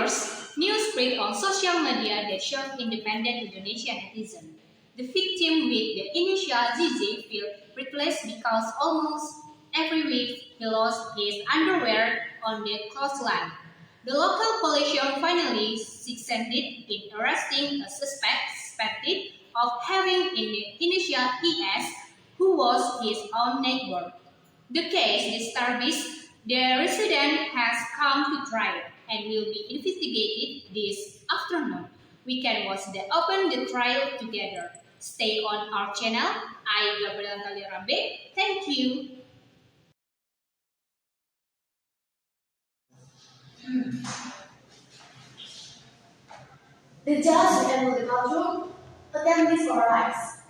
years, news spread on social media that showed independent Indonesian netizens. The victim with the initial ZZ feel breathless because almost every week he lost his underwear on the coastline. The local police finally succeeded in arresting a suspected of having in the initial ES, who was his own neighbor. The case disturbs the resident has come to trial and will be investigated this afternoon. We can watch the open the trial together. Stay on our channel. I Gabriel Kalirambe. Thank you. The judge and the courtroom attend this all rise.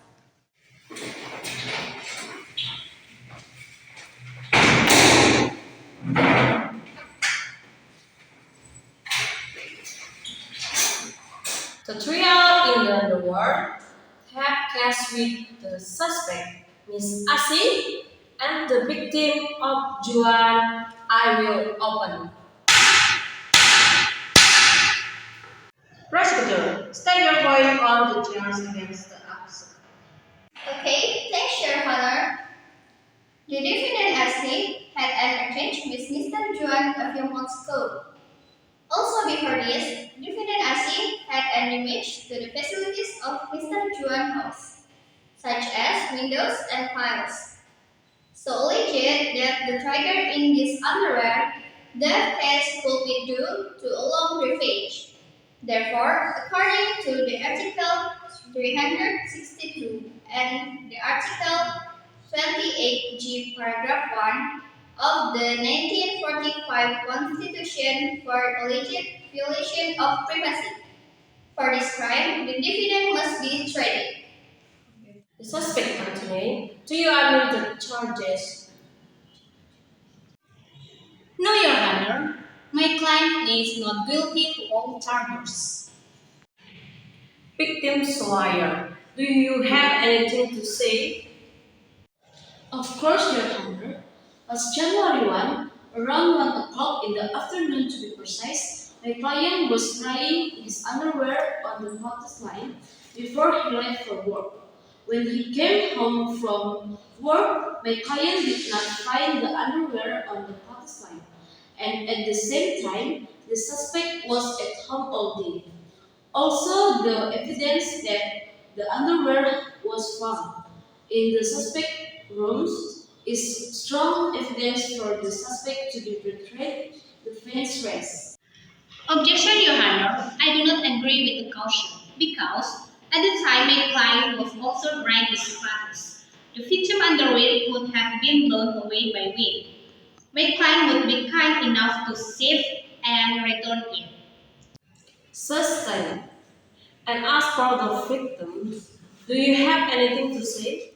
The trial in the underworld had case with the suspect, Miss Asi, and the victim of Juan. I will open. Prosecutor, state your point on the charge against the accused. Okay, thanks, Your Honor. The defendant Ashley had an exchange with Mr. Juan a few months ago. Also before this, defendant Ashley had an damage to the facilities of Mr. Juan's house, such as windows and piles. So alleged that the trigger in this underwear, the case could be due to a long ravage. Therefore, according to the Article 362 and the Article 28G paragraph 1 of the 1945 Constitution for alleged violation of privacy. For this crime, the defendant must be tried. The suspect continued. Do you admit the charges? No, Your Honor. My client is not guilty to all charges. Victim's lawyer, do you have anything to say? Of course, Your Honor. As January 1, around 1 o'clock in the afternoon to be precise, my client was trying his underwear on the notice line before he left for work. When he came home from work, my client did not find the underwear on the notice line. And at the same time, the suspect was at home all day. Also, the evidence that the underwear was found in the suspect rooms is strong evidence for the suspect to be betrayed the defense race. Objection, Your Honor. I do not agree with the caution because at the time my client was also drying his clothes. The victim underwear could have been blown away by wind. My client would be kind enough to save and return it. Sustained. And as for the victims, do you have anything to say?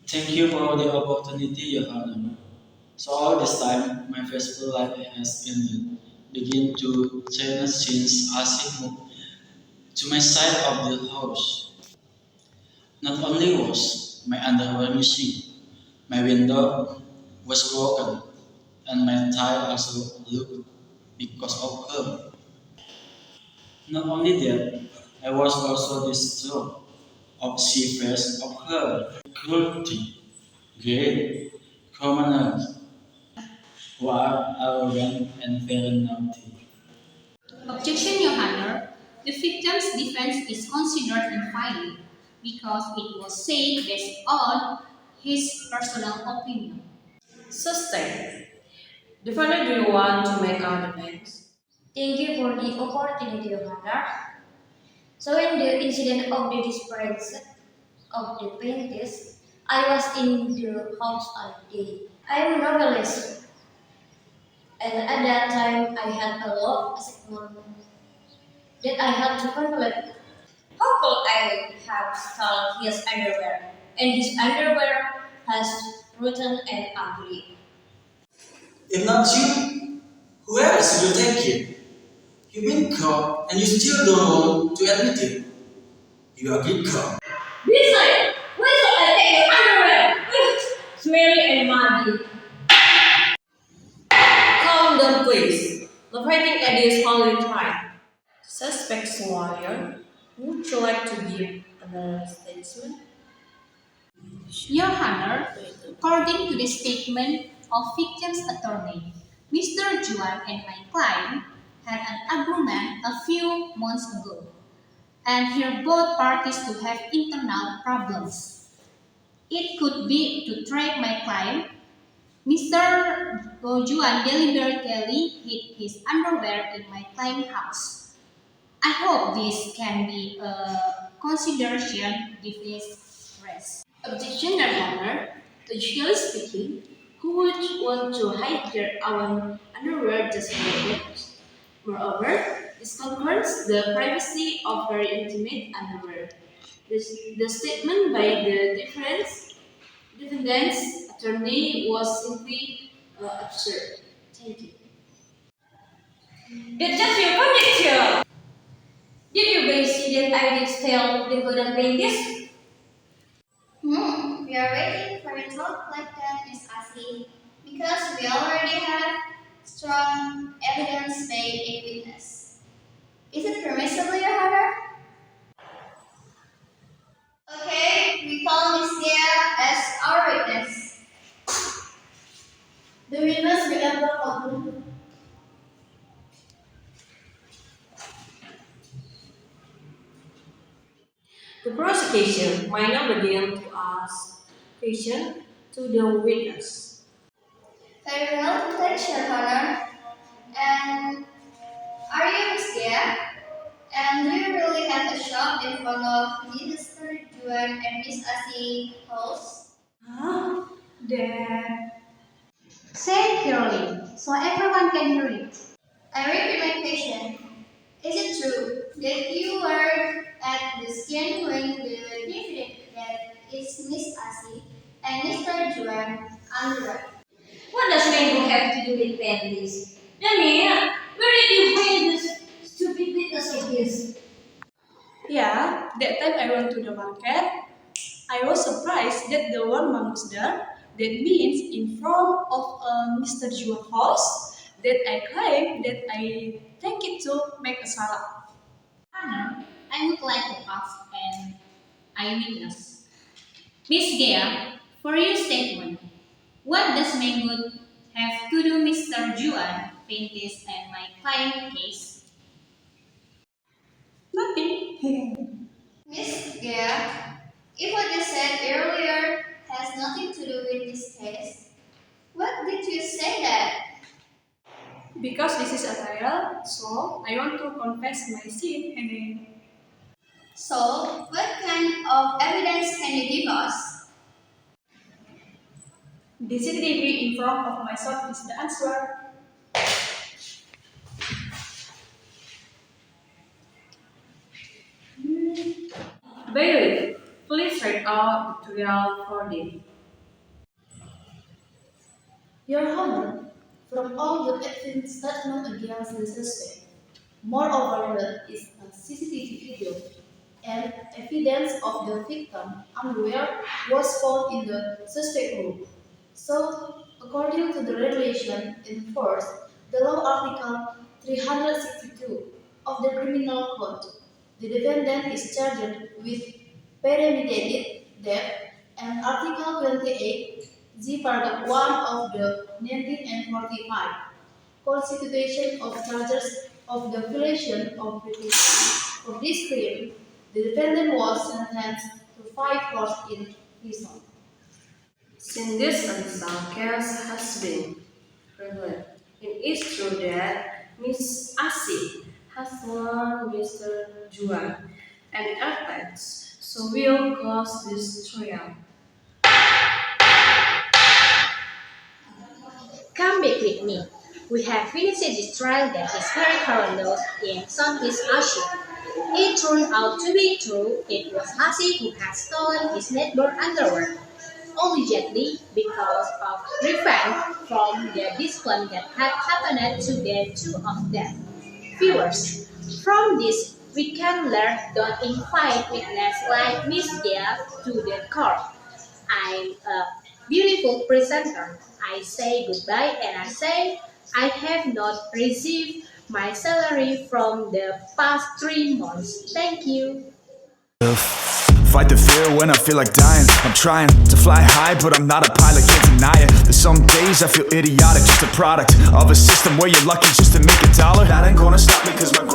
Thank you for the opportunity, Your Honor. So all this time, my faithful life has ended. Begin to change since Asik moved to my side of the house. Not only was my underwear missing, my window was broken, and my tie also looked because of her. Not only that, I was also distraught of she face of her cruelty, great criminals who are arrogant and very naughty. Objection, Your Honor. The victim's defense is considered invalid because it was said based on his personal opinion. Sustained. Defendant, do you want to make our defense? Thank you for the opportunity, Your Honor. So in the incident of the disappearance of the plaintiff, I was in the house all day. I am a novelist, and at that time I had a lot of assignment that I had to complete. How could I have stolen his underwear? And his underwear has rotten and ugly. If not you, who else will take it? You've been caught and you still don't want to admit it. You are been caught. Besides, why should I take your underwear? Smelly and muddy. Calm down, please. The celebrating Eddie's holy trial. Suspect's lawyer, would you like to give another statement? Your Honor, according to the statement of victim's attorney, Mr. Juan and my client had an agreement a few months ago, and here both parties to have internal problems. It could be to track my client. Mr. Juan deliberately hid his underwear in my client's house. I hope this can be a consideration defense rest. Objection, Your Honor. Logically speaking, who would want to hide their own underwear just for it? Moreover, this confirms the privacy of very intimate underwear. The statement by the defendant's attorney was simply absurd. Thank you. That's just your conjecture. Did you guys see that I did tell the golden paintings? We are waiting for a talk like that, Miss Asi, because we already have strong evidence by a witness. Is it permissible, Your Honor? Okay, we call Miss Gea as our witness. The witness will have the courtroom. The prosecution might now begin to ask questions to the witness. Very well, thanks, Your Honor. And are you Miss Gea? And do you really have a shop in front of Mr. Juan and Miss Asi house? Huh? That. Say clearly so everyone can hear it. I repeat my question. Is it true that you were at the scene when the defendant that is Miss Asi and Mr. Juan underwear? What does mango have to do with panties? Daniel, where did you find this stupid witness like this? Yeah, that time I went to the market. I was surprised that the one man was there. That means in front of Mr. Juan house that I claim that I take it to make a salad. Honor, I would like to ask an eyewitness. Miss Gea, for your statement, what does Mengwood have to do Mr. Juan, Pintis, and my client case? Nothing. Miss Gea, if what you said earlier has nothing to do with this case, what did you say that? Because this is a trial, so I want to confess my sin. So, what kind of evidence can you give us? The CCTV in front of myself is the answer. Bailiff, please read out the trial verdict. Your Honor, from all the evidence statement against the suspect, moreover, there is a CCTV video and evidence of the victim underwear was found in the suspect room. So, according to the regulation in force, the law article 362 of the Criminal Code, the defendant is charged with premeditated theft and Article 28 G paragraph 1 of the 1945 Constitution of Charges of the violation of prohibition. For this crime, the defendant was sentenced to 5 years in prison. Since this unsolved case has been prevalent, it is true that Miss Asi has warned Mr. Juan and effects, so we'll close this trial. Come back with me. We have finished this trial that is very horrendous in Southeast Asia. It turned out to be true. It was Hasi who had stolen his neighbor underwear, allegedly because of revenge from the discipline that had happened to the two of them. Viewers, from this we can learn don't invite witnesses like Miss Gia to the court. I'm a beautiful presenter. I say goodbye and I say I have not received my salary from the past 3 months. Thank you. Fight the fear when I feel like dying. I'm trying to fly high, but I'm not a pilot, can't deny it. There's some days I feel idiotic, just a product of a system where you're lucky just to make a dollar. That ain't gonna stop me, cause my